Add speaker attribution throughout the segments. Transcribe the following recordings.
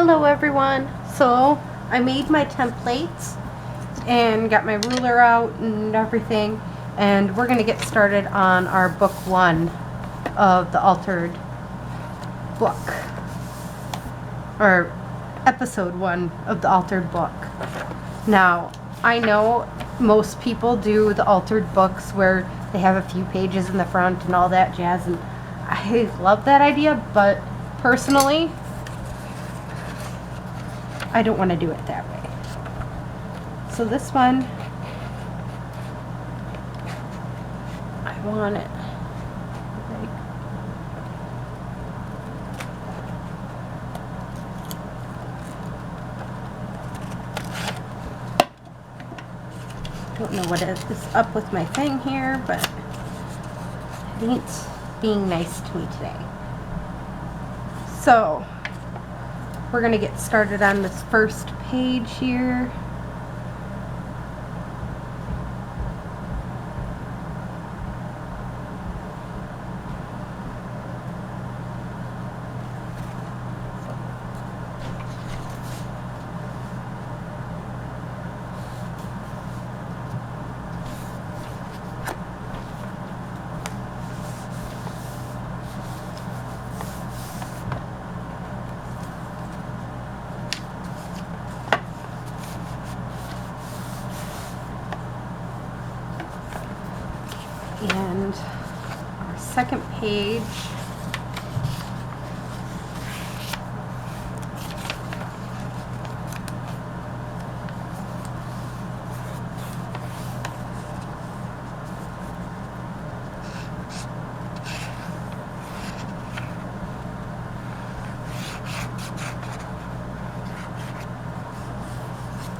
Speaker 1: Hello everyone. So I made my templates and got my ruler out and everything, and we're going to get started on our book 1 of the altered book, or episode 1 of the altered book. Now I know most people do the altered books where they have a few pages in the front and all that jazz, and I love that idea, but personally I don't want to do it that way. So this one, I want it like, I don't know what is up with my thing here, but it ain't being nice to me today. So we're going to get started on this first page here. And our second page,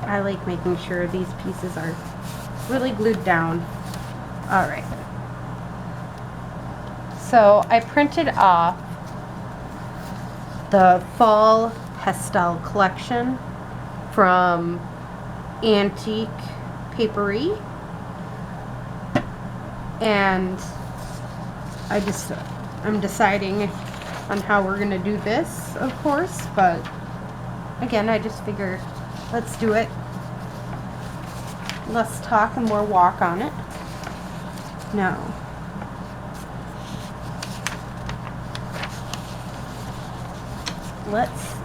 Speaker 1: I like making sure these pieces are really glued down. All right. So I printed off the Fall Pastel collection from AntiquePaperie, and I'm deciding on how we're gonna do this, of course, but again, I just figured let's do it. Less talk and more walk on it. Now, let's see.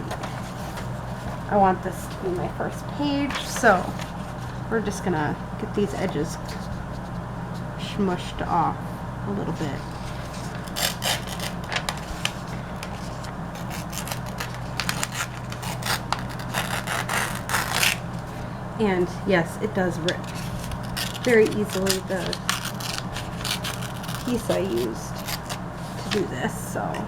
Speaker 1: I want this to be my first page, so we're just gonna get these edges smushed off a little bit. And yes, it does rip very easily, the piece I used to do this, so.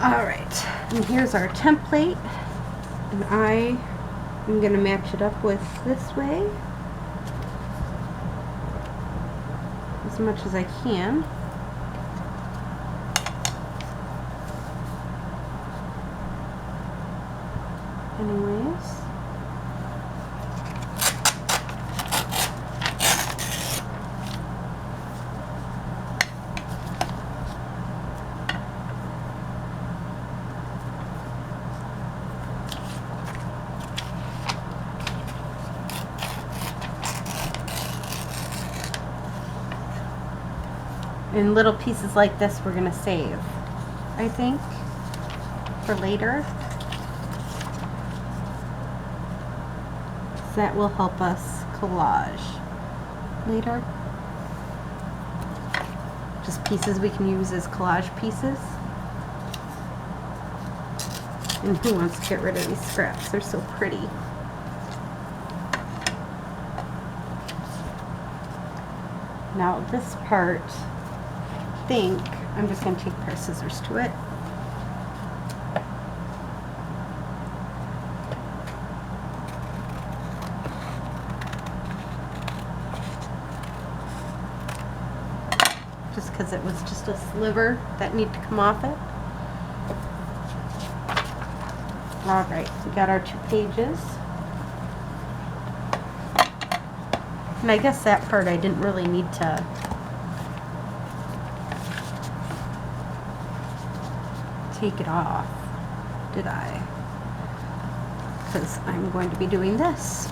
Speaker 1: Alright, and here's our template, and I am going to match it up with this way as much as I can. Anyways. And little pieces like this we're going to save, I think, for later. So that will help us collage later. Just pieces we can use as collage pieces. And who wants to get rid of these scraps? They're so pretty. Now this part, I think I'm just going to take a pair of scissors to it. Just because it was just a sliver that need to come off it. Alright, we got our 2 pages. And I guess that part I didn't really need to take it off, did I? Because I'm going to be doing this.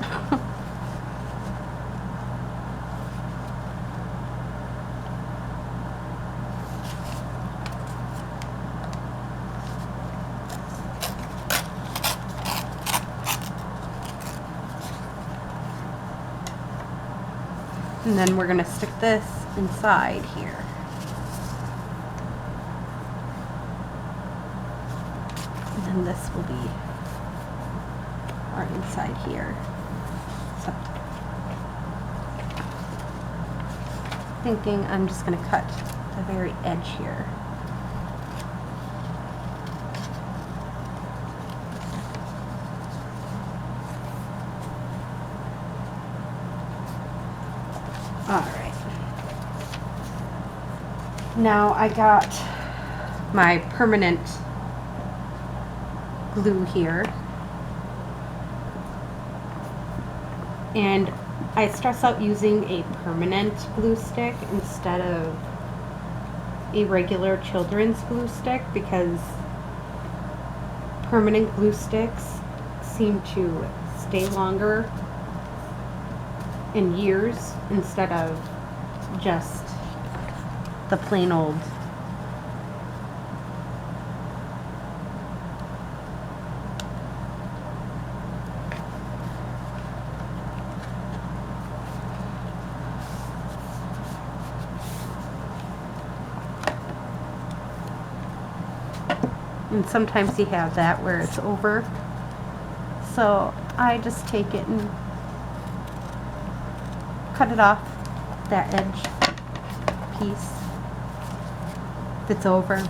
Speaker 1: And then we're going to stick this inside here. And then this will be our inside here. So, thinking I'm just going to cut the very edge here. Alright. Now I got my permanent glue here. And I stress out using a permanent glue stick instead of a regular children's glue stick because permanent glue sticks seem to stay longer in years instead of just the plain old and sometimes you have that where it's over, so I just take it and cut it off, that edge piece that's over.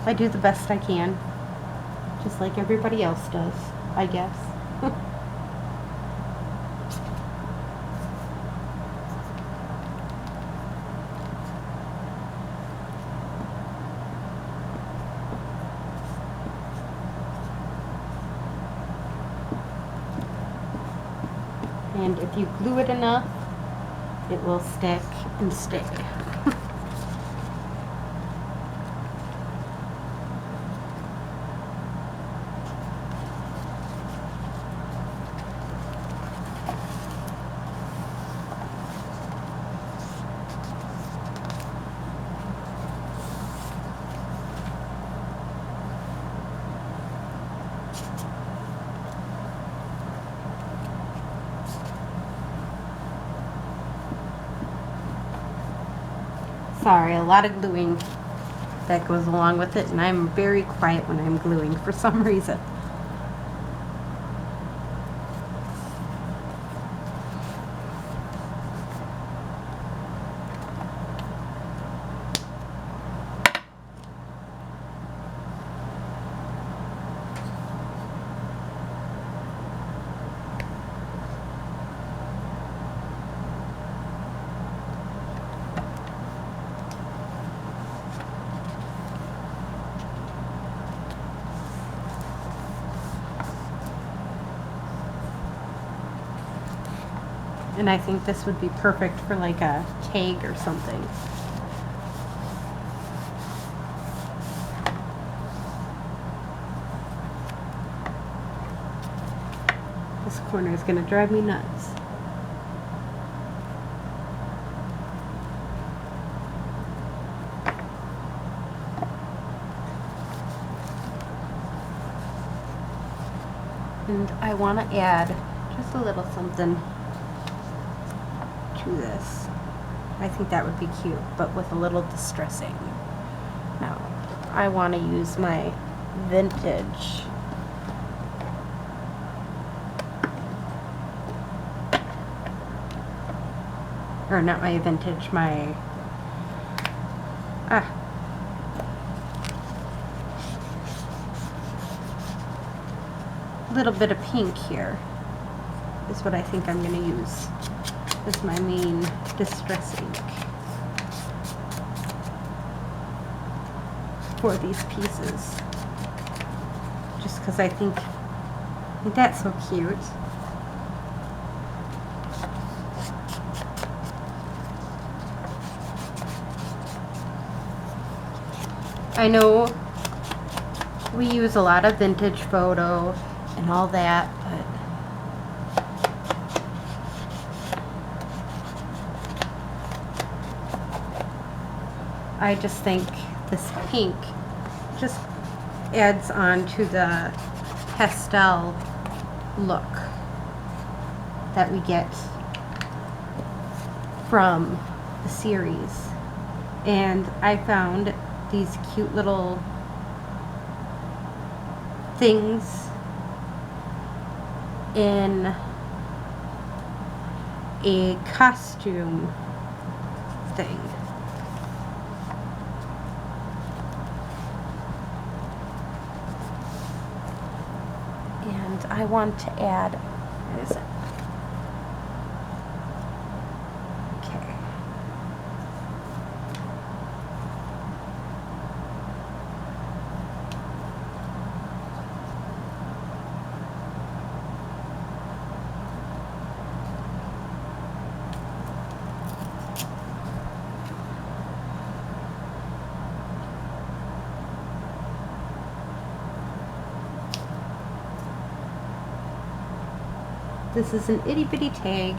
Speaker 1: I do the best I can, just like everybody else does, I guess. And if you glue it enough, it will stick and stick. Sorry, a lot of gluing that goes along with it, and I'm very quiet when I'm gluing for some reason. And I think this would be perfect for like a tag or something. This corner is going to drive me nuts. And I want to add just a little something to this. I think that would be cute, but with a little distressing. Now, I want to use my vintage. Or not my vintage, my little bit of pink here is what I think I'm going to use as my main distress ink for these pieces. Just because I think that's so cute. I know we use a lot of vintage photo and all that, but I just think this pink just adds on to the pastel look that we get from the series. And I found these cute little things in a costume thing. And I want to add, where is it? Okay. This is an itty bitty tag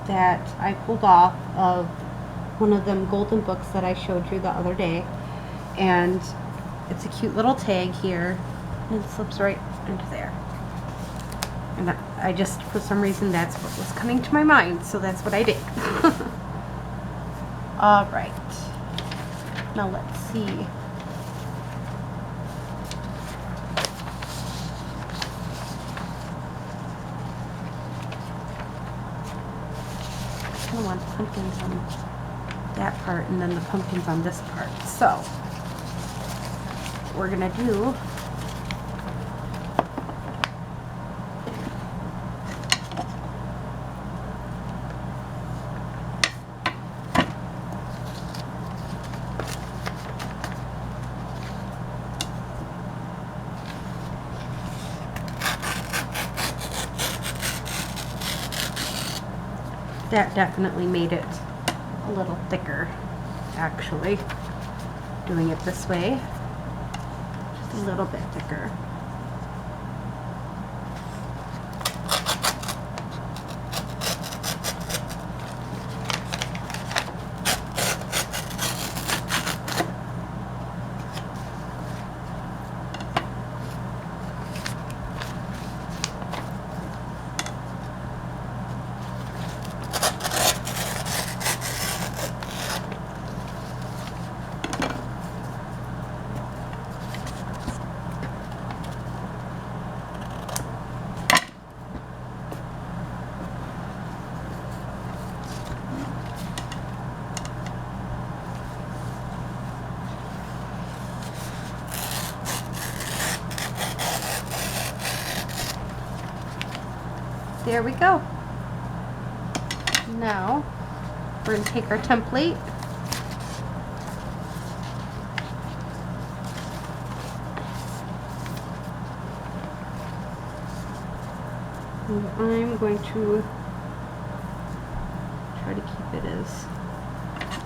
Speaker 1: that I pulled off of one of them golden books that I showed you the other day. And it's a cute little tag here. And it slips right into there. And I just, for some reason, that's what was coming to my mind. So that's what I did. Alright. Now let's see. I want pumpkins on that part and then the pumpkins on this part. So what we're gonna do that definitely made it a little thicker, actually, doing it this way, just a little bit thicker. There we go. Now we're going to take our template and I'm going to try to keep it as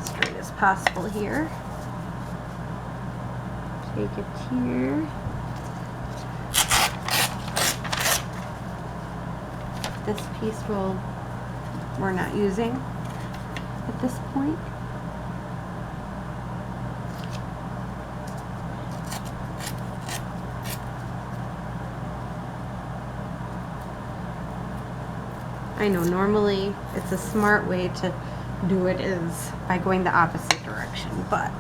Speaker 1: straight as possible here. Take it here. This piece we're not using at this point. I know normally it's a smart way to do it is by going the opposite direction, but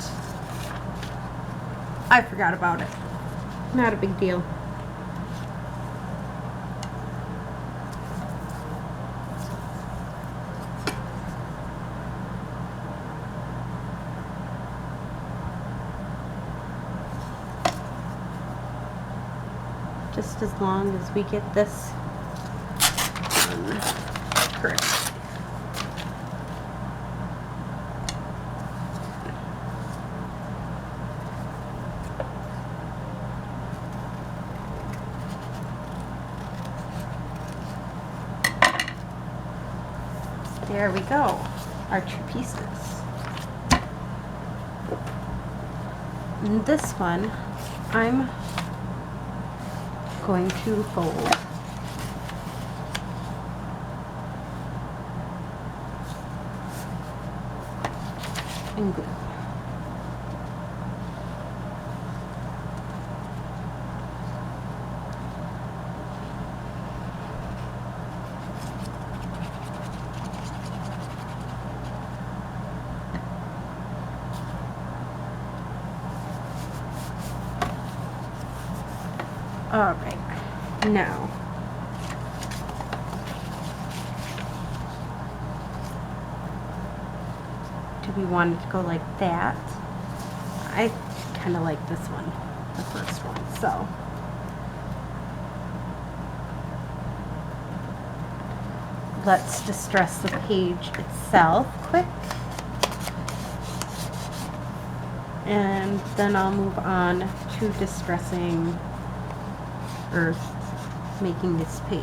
Speaker 1: I forgot about it. Not a big deal. Just as long as we get this one correct. There we go, our 2 pieces. And this one, I'm going to fold. And glue. All right, now do we want it to go like that? I kind of like this one, the first one, so let's distress the page itself quick, and then I'll move on to distressing or making this page.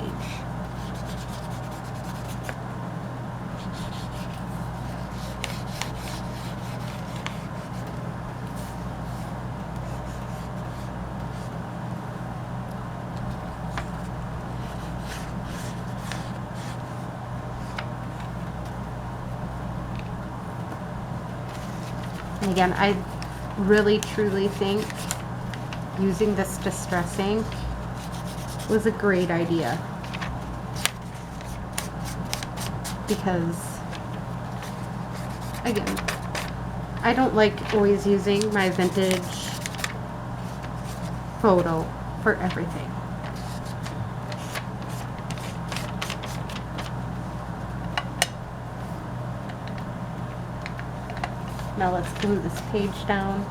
Speaker 1: And again, I really truly think using this distress ink was a great idea, because again, I don't like always using my vintage photo for everything. Now let's glue this page down.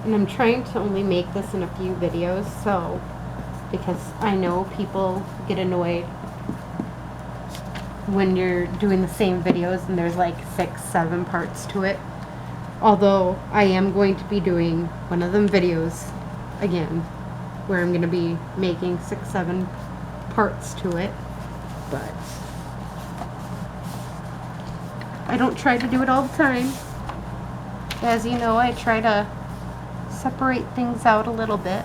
Speaker 1: And I'm trying to only make this in a few videos, so, because I know people get annoyed when you're doing the same videos and there's like 6, 7 parts to it. Although I am going to be doing one of them videos again, where I'm going to be making 6, 7 parts to it, but I don't try to do it all the time. As you know, I try to separate things out a little bit.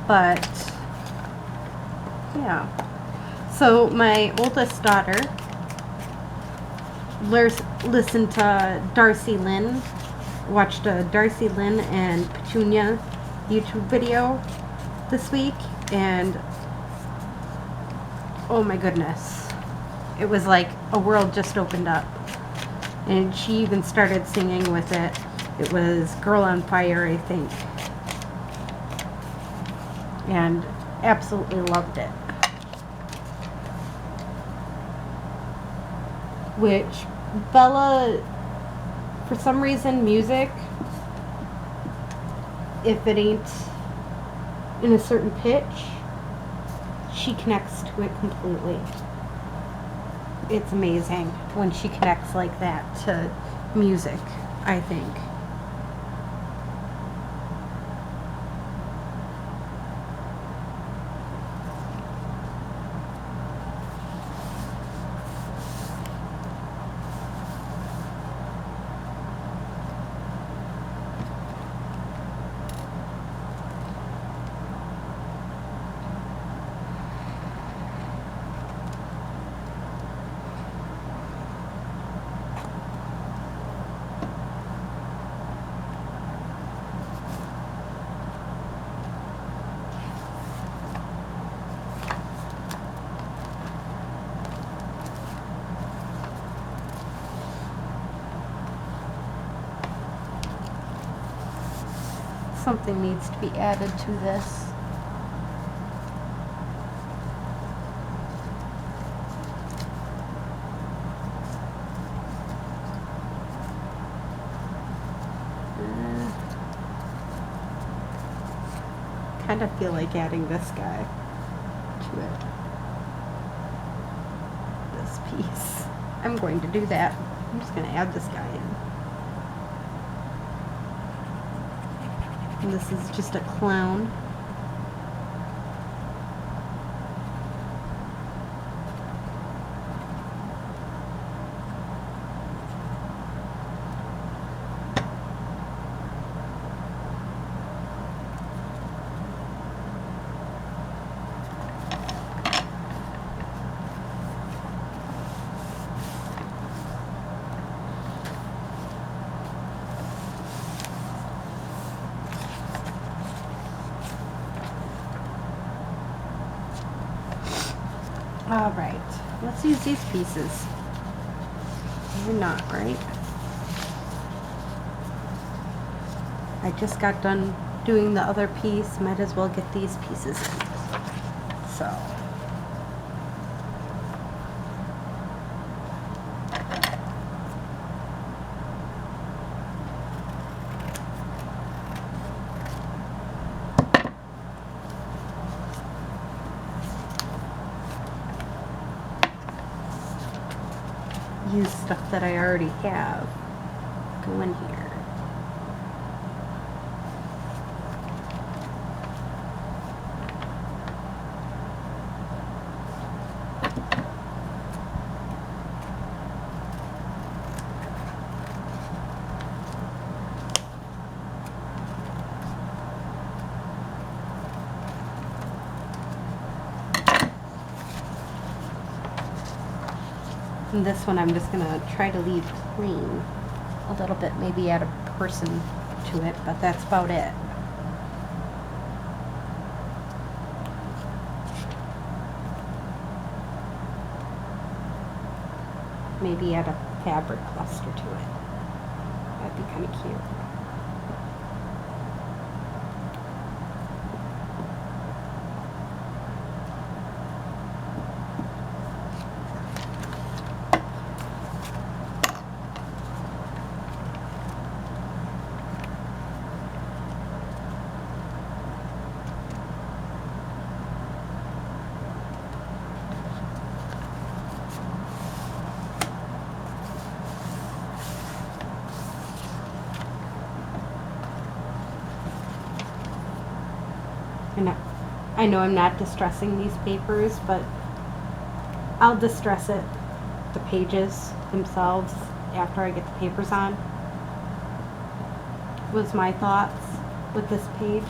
Speaker 1: But yeah, so my oldest daughter listened to Darcy Lynn, watched a Darcy Lynn and Petunia YouTube video this week, and oh my goodness, it was like a world just opened up, and she even started singing with it. It was Girl on Fire, I think. and absolutely loved it. Which Bella, for some reason, music, if it ain't in a certain pitch, she connects to it completely. It's amazing when she connects like that to music, I think. Something needs to be added to this. Kind of feel like adding this guy to it. This piece. I'm going to do that. I'm just going to add this guy in. And this is just a clown. All right, let's use these pieces. You're not, right? I just got done doing the other piece, might as well get these pieces in. So. Use stuff that I already have. Go in here. And this one I'm just going to try to leave clean a little bit, maybe add a person to it, but that's about it. Maybe add a fabric cluster to it. That'd be kind of cute. And I know I'm not distressing these papers, but I'll distress it, the pages themselves, after I get the papers on. Was my thoughts with this page.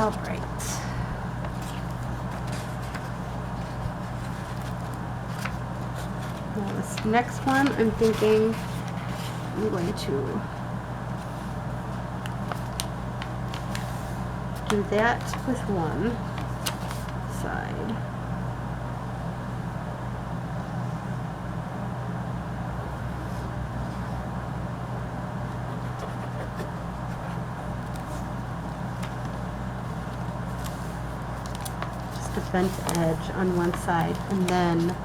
Speaker 1: All right. Now this next one, I'm thinking I'm going to do that with one side. Just a bent edge on one side, and then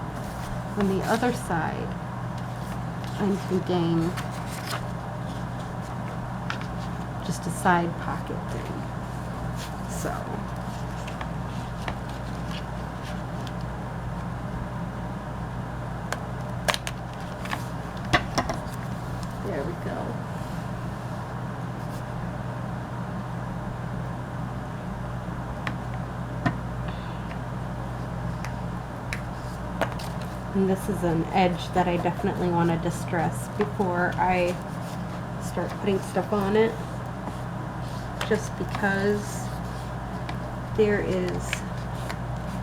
Speaker 1: on the other side, I'm thinking just a side pocket thing. So there we go. And this is an edge that I definitely want to distress before I start putting stuff on it, just because there is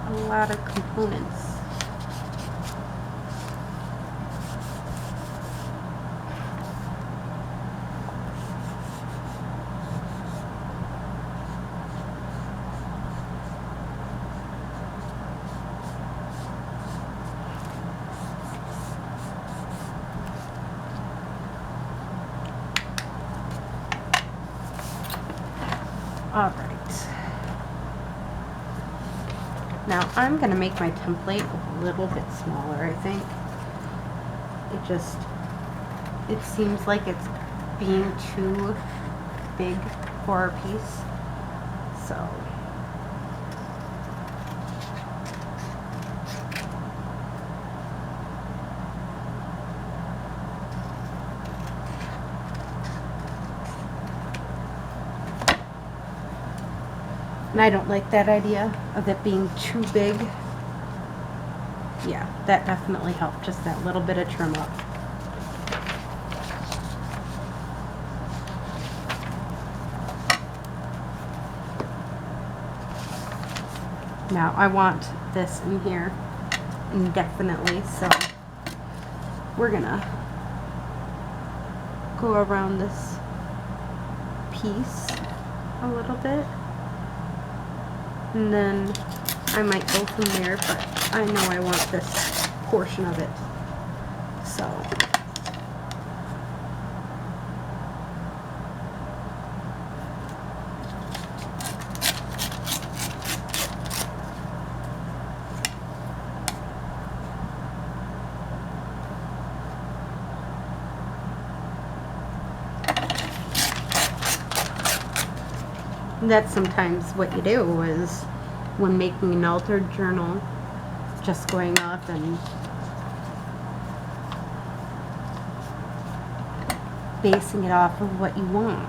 Speaker 1: a lot of components. All right. Now I'm going to make my template a little bit smaller, I think. It seems like it's being too big for a piece. So and I don't like that idea of it being too big. Yeah, that definitely helped, just that little bit of trim up. Now I want this in here indefinitely, so we're gonna go around this piece a little bit. And then I might go from there, but I know I want this portion of it. So that's sometimes what you do, is when making an altered journal, just going up and basing it off of what you want.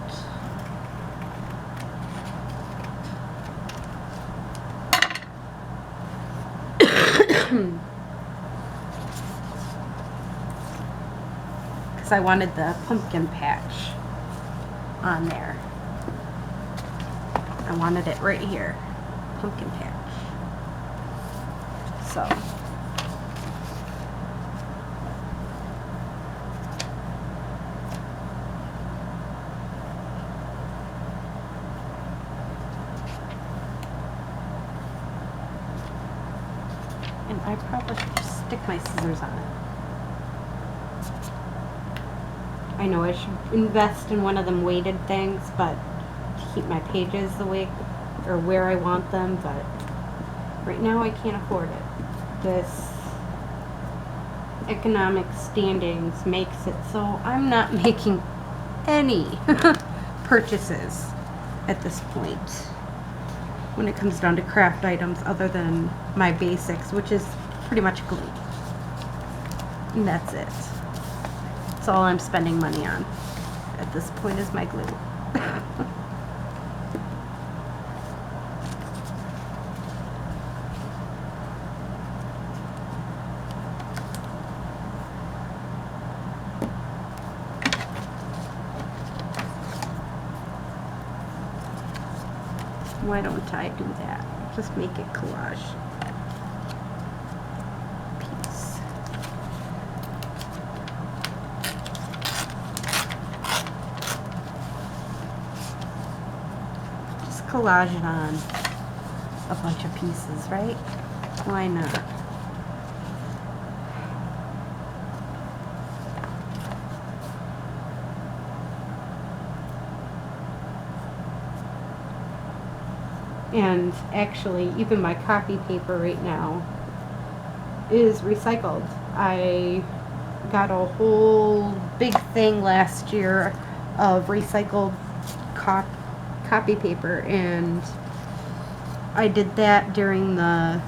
Speaker 1: Because I wanted the pumpkin patch on there. I wanted it right here, pumpkin patch. So and I probably should just stick my scissors on it. I know I should invest in one of them weighted things, but keep my pages the way or where I want them, but right now I can't afford it. This economic standings makes it so I'm not making any purchases at this point when it comes down to craft items, other than my basics, which is pretty much glue. And that's it. That's all I'm spending money on at this point, is my glue. Why don't I do that? Just make it collage. Piece. Just collage it on a bunch of pieces, right? Why not? And actually, even my copy paper right now is recycled. I got a whole big thing last year of recycled copy paper, and I did that during the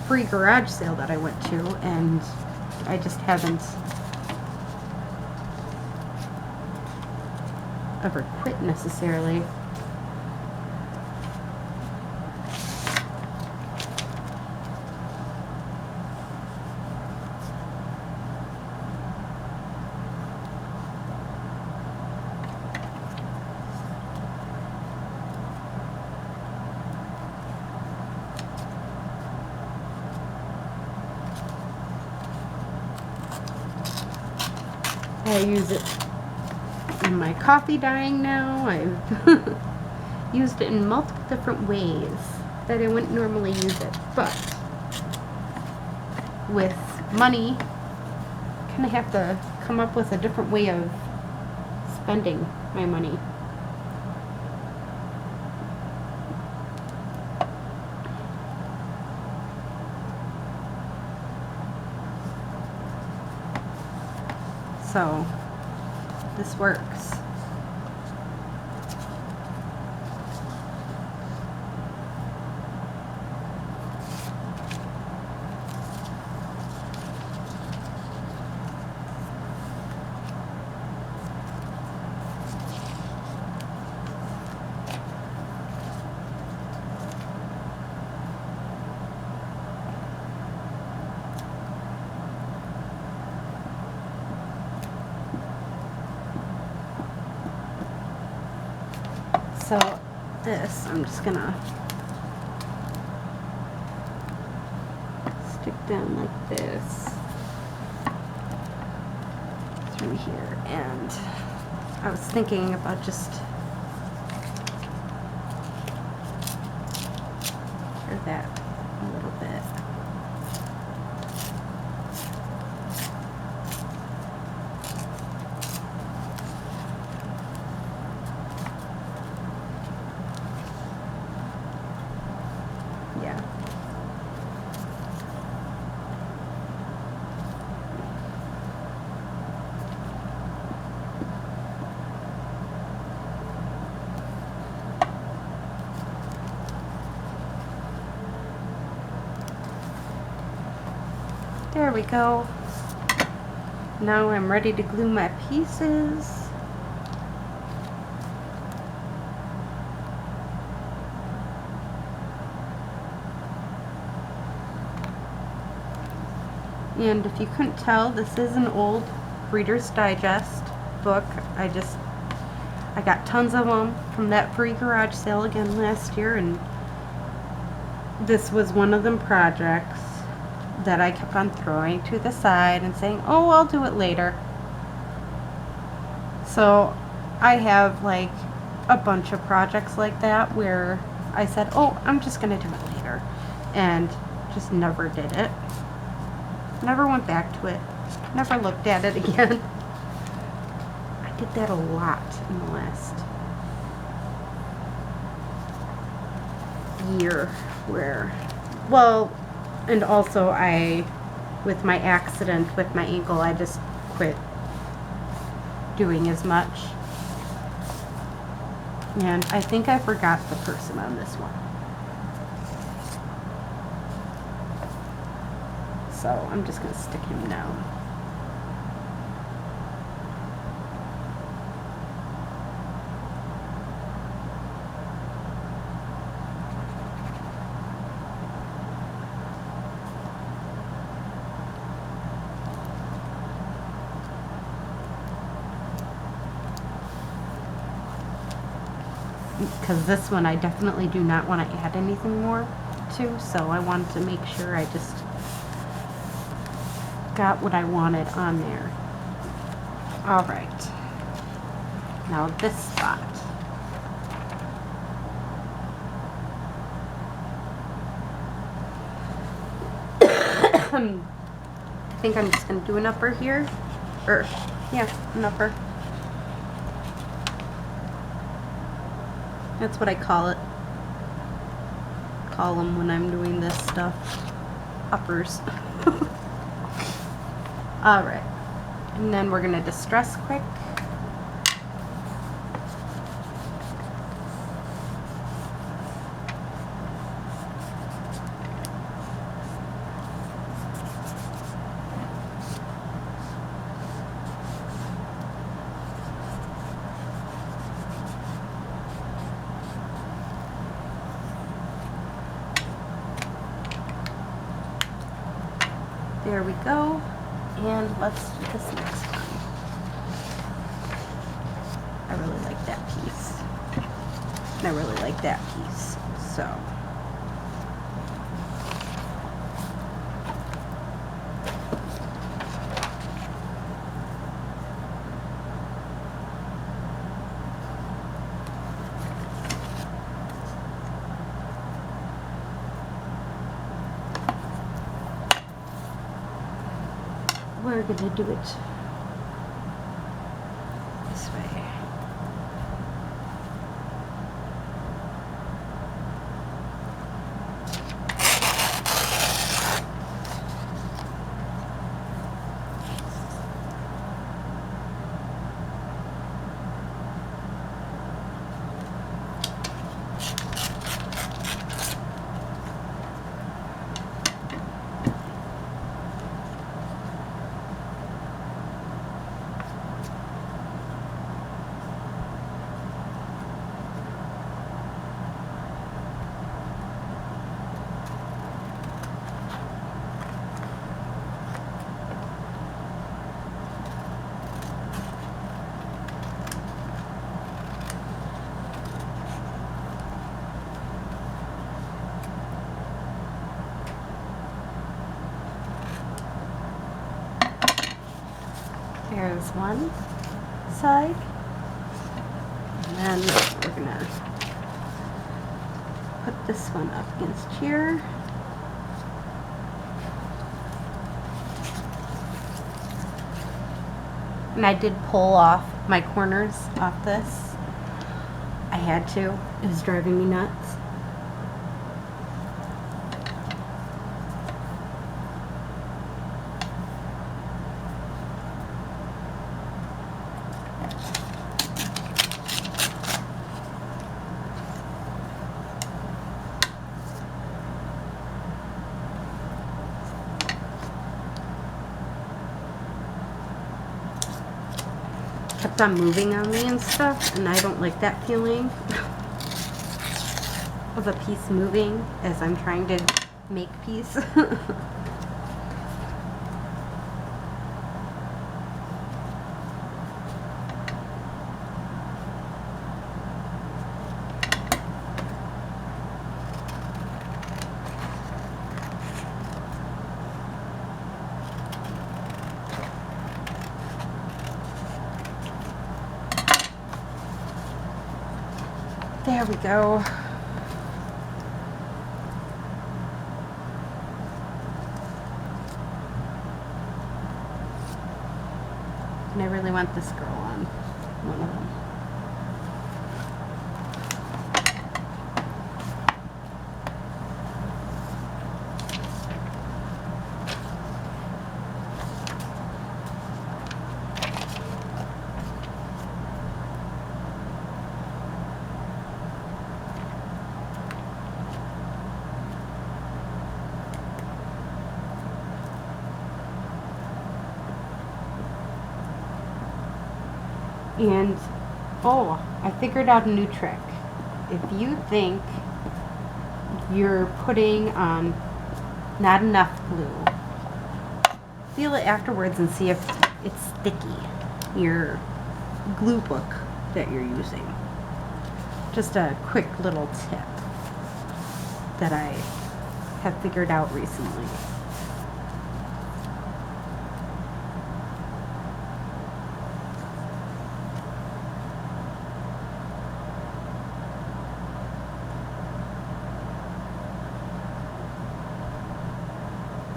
Speaker 1: free garage sale that I went to, and I just haven't ever quit necessarily. I use it in my coffee dyeing now. I've used it in multiple different ways that I wouldn't normally use it, but with money, kind of have to come up with a different way of spending my money. So this works. So this, I'm just gonna stick down like this through here, and I was thinking about just for that a little bit. There we go. Now I'm ready to glue my pieces. And if you couldn't tell, this is an old Reader's Digest book. I got tons of them from that free garage sale again last year, and this was one of them projects that I kept on throwing to the side and saying, oh, I'll do it later. So I have like a bunch of projects like that where I said, oh, I'm just gonna do it later, and just never did it. Never went back to it. Never looked at it again. I did that a lot in the last year where, well, and also with my accident with my ankle, I just quit doing as much. And I think I forgot the person on this one. So I'm just going to stick him down. because this one I definitely do not want to add anything more to, so I wanted to make sure I just got what I wanted on there. All right, now this spot. I think I'm just going to do an upper here, or yeah, an upper. That's what I call it. Call them when I'm doing this stuff. Uppers. Alright. And then we're going to distress quick. There we go, and let's do this next one. I really like that piece, and I really like that piece, so. We're gonna do it this way. There's one side, and then we're gonna put this one up against here. And I did pull off my corners off this. I had to. It was driving me nuts. Kept on moving on me and stuff, and I don't like that feeling of a piece moving as I'm trying to make peace. There we go. And I really want this girl on one of them. And, oh, I figured out a new trick. If you think you're putting on not enough glue, feel it afterwards and see if it's sticky, your glue book that you're using. just a quick little tip that I have figured out recently.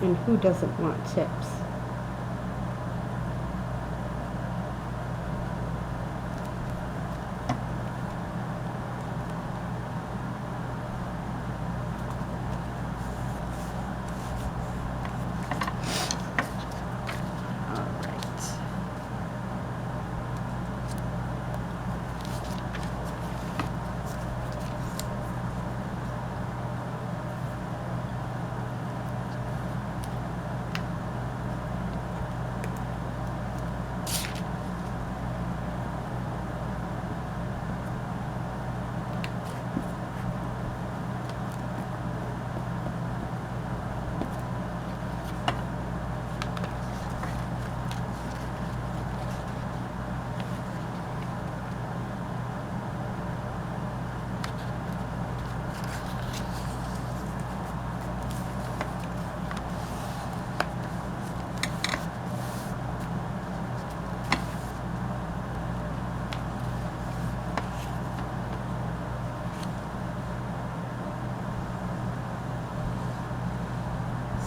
Speaker 1: And who doesn't want tips?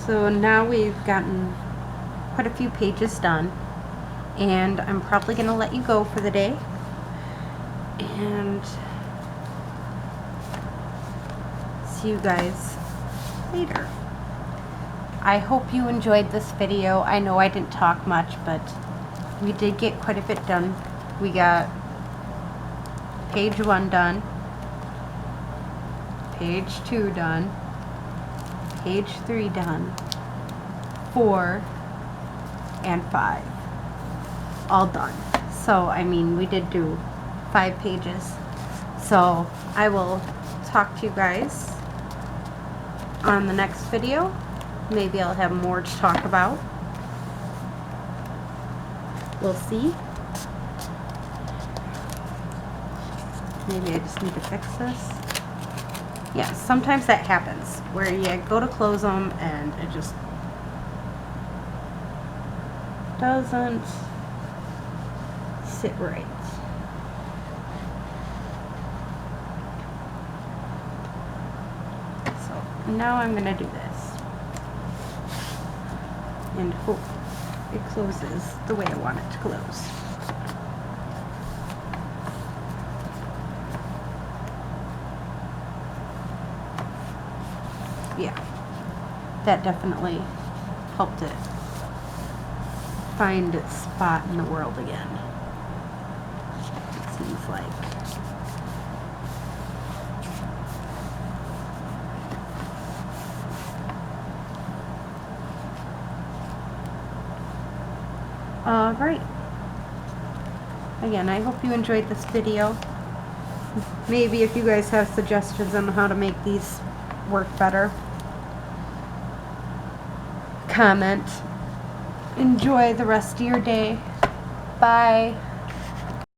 Speaker 1: So now we've gotten quite a few pages done, and I'm probably going to let you go for the day, and see you guys later. I hope you enjoyed this video. I know I didn't talk much, but we did get quite a bit done. We got page 1 done, page 2 done, page 3 done, 4 and 5 all done. So I mean, we did do 5 pages. So I will talk to you guys on the next video. Maybe I'll have more to talk about. We'll see. Maybe I just need to fix this. Yeah, sometimes that happens where you go to close them and it just doesn't sit right. So now I'm going to do this and hope it closes the way I want it to close. Yeah, that definitely helped it find its spot in the world again, it seems like. Alright. Again, I hope you enjoyed this video. Maybe if you guys have suggestions on how to make these work better, comment. Enjoy the rest of your day. Bye.